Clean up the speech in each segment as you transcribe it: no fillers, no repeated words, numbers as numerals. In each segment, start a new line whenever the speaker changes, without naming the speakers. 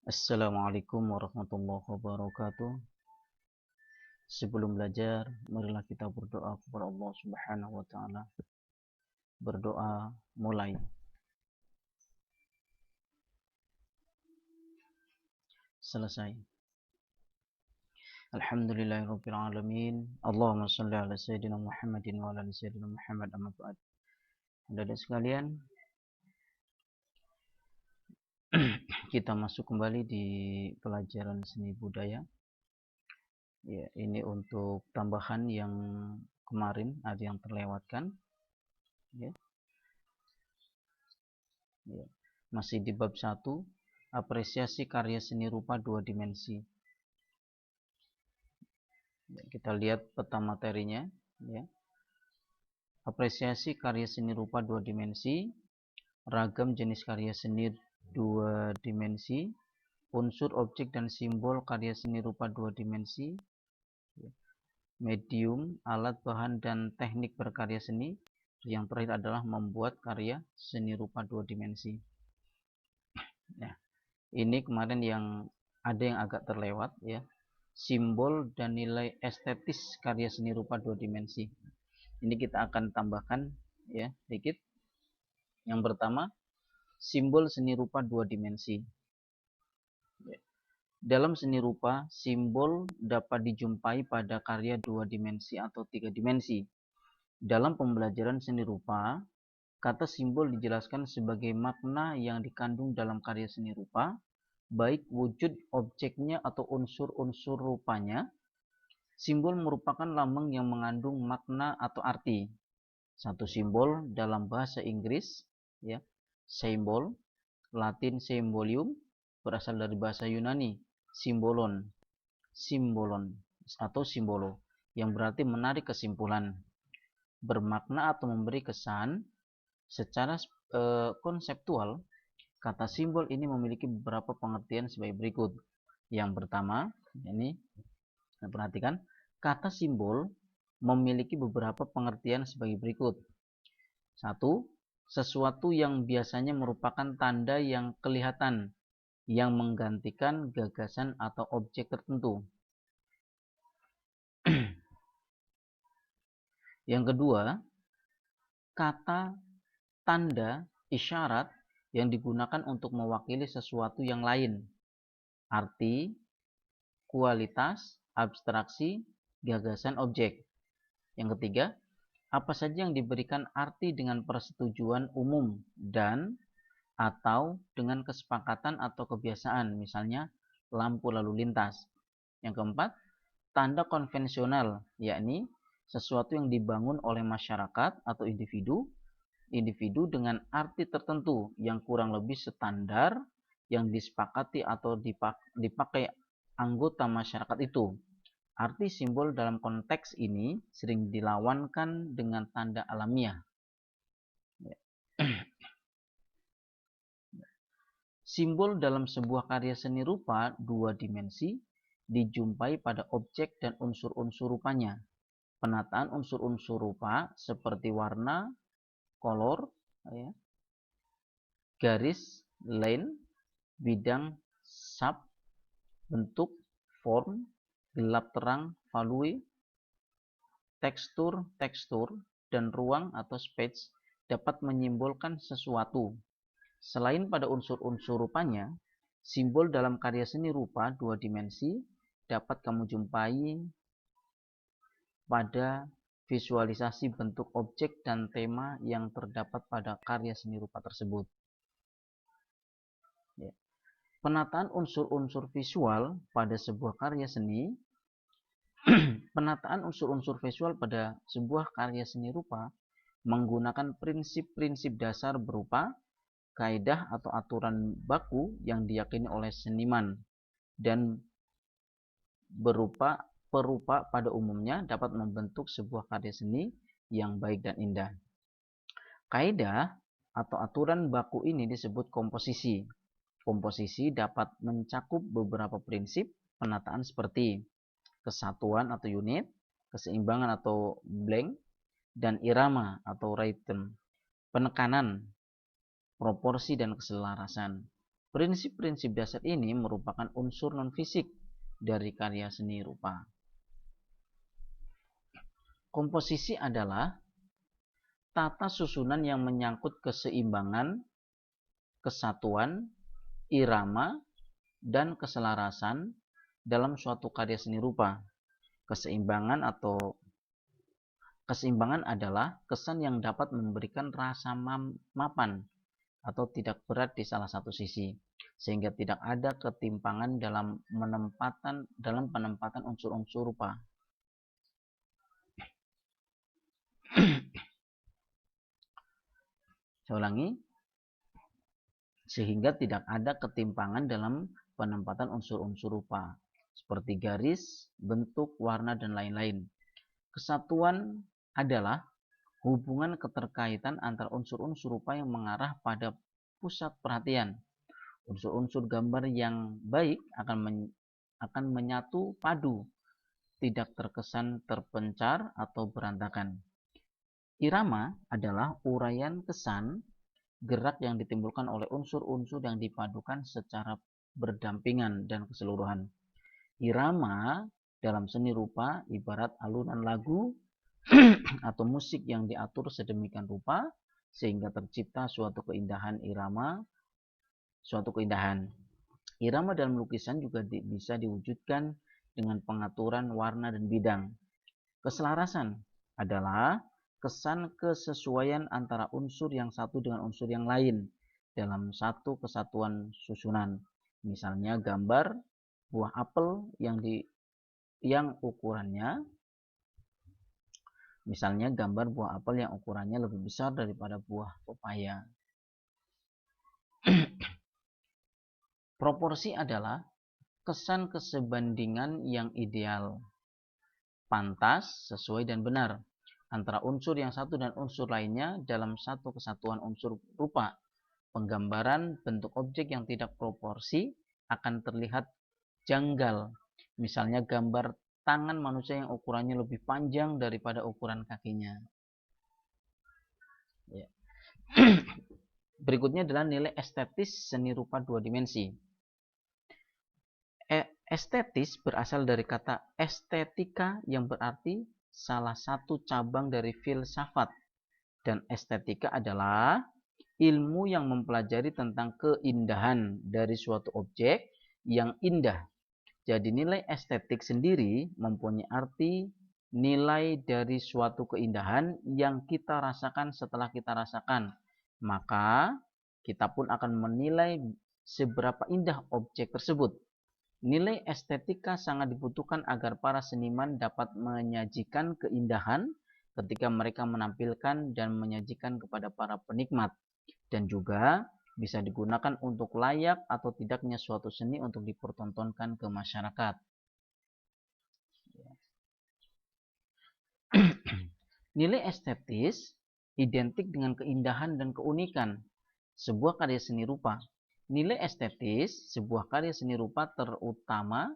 Assalamualaikum warahmatullahi wabarakatuh. Sebelum belajar, marilah kita berdoa kepada Allah Subhanahu wa taala. Berdoa mulai. Selesai. Alhamdulillahirabbil alamin. Allahumma shalli ala sayyidina Muhammadin wa ala ali sayyidina Muhammad amma ba'd. Saudara sekalian, kita masuk kembali di pelajaran seni budaya. Ya, ini untuk tambahan yang kemarin ada yang terlewatkan. Ya. Ya. Masih di bab 1, apresiasi karya seni rupa dua dimensi. Ya, kita lihat peta materinya. Ya. Apresiasi karya seni rupa dua dimensi, ragam jenis karya seni dua dimensi, unsur objek dan simbol karya seni rupa dua dimensi, medium, alat, bahan, dan teknik berkarya seni. Yang terakhir adalah membuat karya seni rupa dua dimensi. Ya. Ini kemarin yang ada yang agak terlewat, ya, simbol dan nilai estetis karya seni rupa dua dimensi. Ini kita akan tambahkan, ya, sedikit. Yang pertama, simbol seni rupa dua dimensi. Dalam seni rupa, simbol dapat dijumpai pada karya dua dimensi atau tiga dimensi. Dalam pembelajaran seni rupa, kata simbol dijelaskan sebagai makna yang dikandung dalam karya seni rupa, baik wujud objeknya atau unsur-unsur rupanya. Simbol merupakan lambang yang mengandung makna atau arti. Satu simbol dalam bahasa Inggris, ya, symbol, Latin symbolium, berasal dari bahasa Yunani, simbolon, atau simbolo, yang berarti menarik kesimpulan, bermakna atau memberi kesan. Secara konseptual, kata simbol ini memiliki beberapa pengertian sebagai berikut. Yang pertama, ini perhatikan, kata simbol memiliki beberapa pengertian sebagai berikut. Satu, sesuatu yang biasanya merupakan tanda yang kelihatan yang menggantikan gagasan atau objek tertentu. Yang kedua, kata tanda isyarat yang digunakan untuk mewakili sesuatu yang lain, arti, kualitas, abstraksi, gagasan objek. Yang ketiga, apa saja yang diberikan arti dengan persetujuan umum dan atau dengan kesepakatan atau kebiasaan, misalnya lampu lalu lintas. Yang keempat, tanda konvensional, yakni sesuatu yang dibangun oleh masyarakat atau individu dengan arti tertentu yang kurang lebih standar yang disepakati atau dipakai anggota masyarakat itu. Arti simbol dalam konteks ini sering dilawankan dengan tanda alamiah. Simbol dalam sebuah karya seni rupa dua dimensi dijumpai pada objek dan unsur-unsur rupanya. Penataan unsur-unsur rupa seperti warna, kolor, ya, garis, line, bidang, sub, bentuk, form, gelap terang, value, tekstur, dan ruang atau space dapat menyimbolkan sesuatu. Selain pada unsur-unsur rupanya, simbol dalam karya seni rupa dua dimensi dapat kamu jumpai pada visualisasi bentuk objek dan tema yang terdapat pada karya seni rupa tersebut. Ya. Penataan unsur-unsur visual pada sebuah karya seni penataan unsur-unsur visual pada sebuah karya seni rupa menggunakan prinsip-prinsip dasar berupa kaidah atau aturan baku yang diyakini oleh seniman dan perupa pada umumnya dapat membentuk sebuah karya seni yang baik dan indah. Kaidah atau aturan baku ini disebut komposisi. Komposisi dapat mencakup beberapa prinsip penataan seperti kesatuan atau unit, keseimbangan atau blank, dan irama atau rhythm, penekanan, proporsi, dan keselarasan. Prinsip-prinsip dasar ini merupakan unsur non-fisik dari karya seni rupa. Komposisi adalah tata susunan yang menyangkut keseimbangan, kesatuan, irama, dan keselarasan dalam suatu karya seni rupa. Keseimbangan adalah kesan yang dapat memberikan rasa mapan atau tidak berat di salah satu sisi, sehingga tidak ada ketimpangan dalam penempatan unsur-unsur rupa. Saya ulangi, sehingga tidak ada ketimpangan dalam penempatan unsur-unsur rupa, seperti garis, bentuk, warna, dan lain-lain. Kesatuan adalah hubungan keterkaitan antara unsur-unsur rupa yang mengarah pada pusat perhatian. Unsur-unsur gambar yang baik akan menyatu padu, tidak terkesan terpencar atau berantakan. Irama adalah uraian kesan gerak yang ditimbulkan oleh unsur-unsur yang dipadukan secara berdampingan dan keseluruhan. Irama dalam seni rupa ibarat alunan lagu atau musik yang diatur sedemikian rupa sehingga tercipta suatu keindahan. Irama dalam lukisan juga bisa diwujudkan dengan pengaturan warna dan bidang. Keselarasan adalah kesan kesesuaian antara unsur yang satu dengan unsur yang lain dalam satu kesatuan susunan. Misalnya gambar buah apel yang ukurannya lebih besar daripada buah pepaya. Proporsi adalah kesan kesebandingan yang ideal, pantas, sesuai, dan benar antara unsur yang satu dan unsur lainnya dalam satu kesatuan unsur rupa. Penggambaran bentuk objek yang tidak proporsi akan terlihat janggal. Misalnya gambar tangan manusia yang ukurannya lebih panjang daripada ukuran kakinya. Ya. Berikutnya adalah nilai estetis seni rupa dua dimensi. Estetis berasal dari kata estetika yang berarti salah satu cabang dari filsafat, dan estetika adalah ilmu yang mempelajari tentang keindahan dari suatu objek yang indah. Jadi nilai estetik sendiri mempunyai arti nilai dari suatu keindahan yang kita rasakan setelah kita rasakan. Maka kita pun akan menilai seberapa indah objek tersebut. Nilai estetika sangat dibutuhkan agar para seniman dapat menyajikan keindahan ketika mereka menampilkan dan menyajikan kepada para penikmat, dan juga bisa digunakan untuk layak atau tidaknya suatu seni untuk dipertontonkan ke masyarakat. Nilai estetis identik dengan keindahan dan keunikan sebuah karya seni rupa. Nilai estetis sebuah karya seni rupa terutama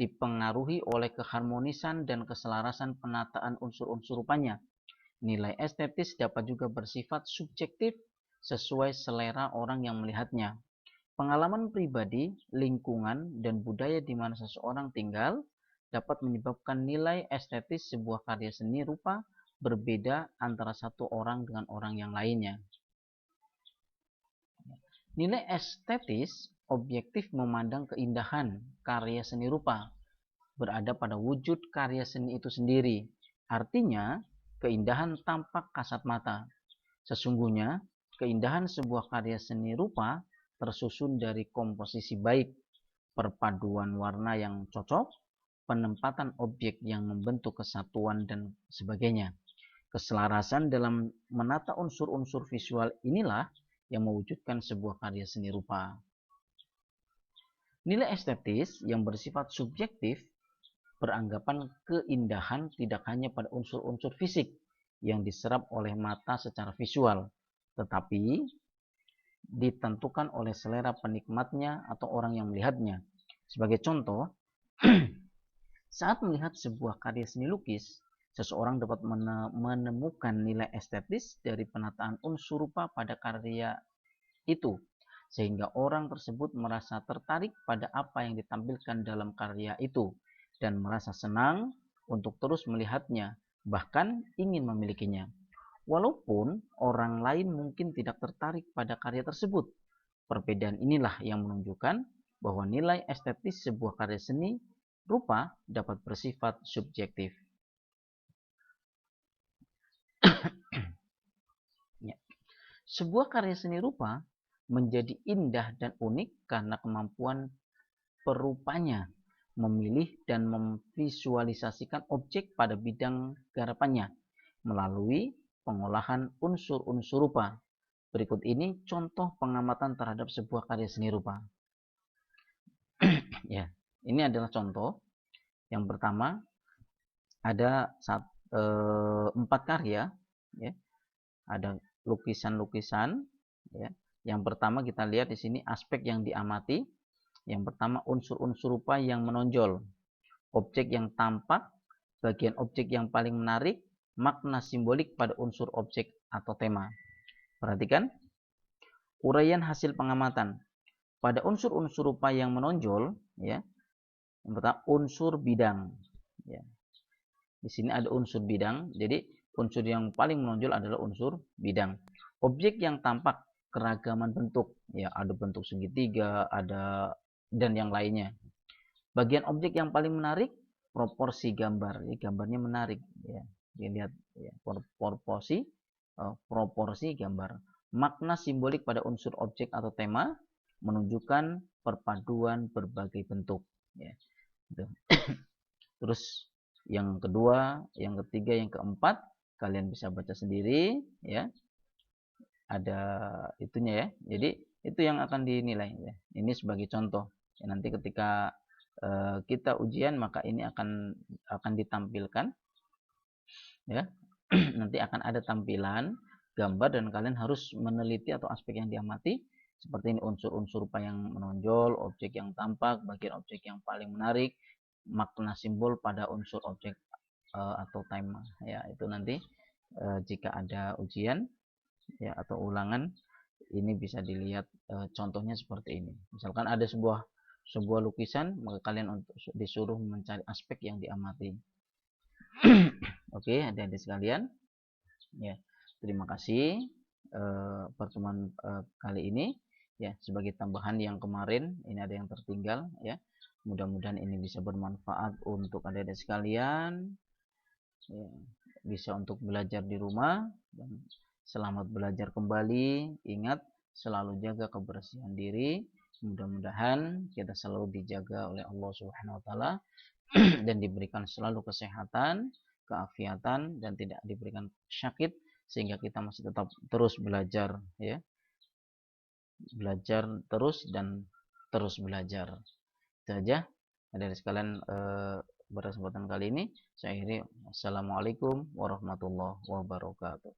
dipengaruhi oleh keharmonisan dan keselarasan penataan unsur-unsur rupanya. Nilai estetis dapat juga bersifat subjektif sesuai selera orang yang melihatnya. Pengalaman pribadi, lingkungan, dan budaya di mana seseorang tinggal dapat menyebabkan nilai estetis sebuah karya seni rupa berbeda antara satu orang dengan orang yang lainnya. Nilai estetis objektif memandang keindahan karya seni rupa berada pada wujud karya seni itu sendiri. Artinya, keindahan tampak kasat mata. Sesungguhnya, keindahan sebuah karya seni rupa tersusun dari komposisi baik, perpaduan warna yang cocok, penempatan objek yang membentuk kesatuan, dan sebagainya. Keselarasan dalam menata unsur-unsur visual inilah yang mewujudkan sebuah karya seni rupa. Nilai estetis yang bersifat subjektif beranggapan keindahan tidak hanya pada unsur-unsur fisik yang diserap oleh mata secara visual, tetapi ditentukan oleh selera penikmatnya atau orang yang melihatnya. Sebagai contoh, saat melihat sebuah karya seni lukis, seseorang dapat menemukan nilai estetis dari penataan unsur rupa pada karya itu. sehingga orang tersebut merasa tertarik pada apa yang ditampilkan dalam karya itu dan merasa senang untuk terus melihatnya, bahkan ingin memilikinya. Walaupun orang lain mungkin tidak tertarik pada karya tersebut. Perbedaan inilah yang menunjukkan bahwa nilai estetis sebuah karya seni rupa dapat bersifat subjektif. Ya. Sebuah karya seni rupa menjadi indah dan unik karena kemampuan perupanya memilih dan memvisualisasikan objek pada bidang garapannya melalui pengolahan unsur-unsur rupa. Berikut ini contoh pengamatan terhadap sebuah karya seni rupa. Ya, ini adalah contoh. Yang pertama ada 4 karya, ya. Ada lukisan-lukisan, ya. Yang pertama kita lihat di sini aspek yang diamati. Yang pertama unsur-unsur rupa yang menonjol, objek yang tampak, bagian objek yang paling menarik, makna simbolik pada unsur objek atau tema. Perhatikan uraian hasil pengamatan. Pada unsur-unsur rupa yang menonjol, ya, yang pertama unsur bidang. Ya. Di sini ada unsur bidang, jadi unsur yang paling menonjol adalah unsur bidang. Objek yang tampak, keragaman bentuk, ya, ada bentuk segitiga, ada dan yang lainnya. Bagian objek yang paling menarik, proporsi gambar. Ini gambarnya menarik, ya. Dilihat, ya, proporsi gambar. Makna simbolik pada unsur objek atau tema menunjukkan perpaduan berbagai bentuk, ya. Terus yang kedua, yang ketiga, yang keempat kalian bisa baca sendiri, ya. Ada itunya, ya. Jadi itu yang akan dinilai, ya. Ini sebagai contoh. Ya, nanti ketika kita ujian maka ini akan ditampilkan, ya. Nanti akan ada tampilan gambar dan kalian harus meneliti atau aspek yang diamati seperti ini, unsur-unsur rupa yang menonjol, objek yang tampak, bagian objek yang paling menarik, makna simbol pada unsur objek atau tema, ya. Itu nanti jika ada ujian, ya, atau ulangan ini bisa dilihat contohnya seperti ini. Misalkan ada sebuah lukisan, maka kalian disuruh mencari aspek yang diamati. Oke, adik-adik sekalian, ya, terima kasih pertemuan kali ini, ya. Sebagai tambahan yang kemarin ini ada yang tertinggal, ya. Mudah-mudahan ini bisa bermanfaat untuk adik-adik sekalian, ya. Bisa untuk belajar di rumah dan selamat belajar kembali. Ingat selalu jaga kebersihan diri. Mudah-mudahan kita selalu dijaga oleh Allah Subhanahu wa taala dan diberikan selalu kesehatan, keafiatan, dan tidak diberikan sakit sehingga kita masih tetap terus belajar, ya. Belajar terus dan terus belajar. Itu saja dari sekalian pada kesempatan kali ini saya akhiri. Assalamualaikum warahmatullahi wabarakatuh.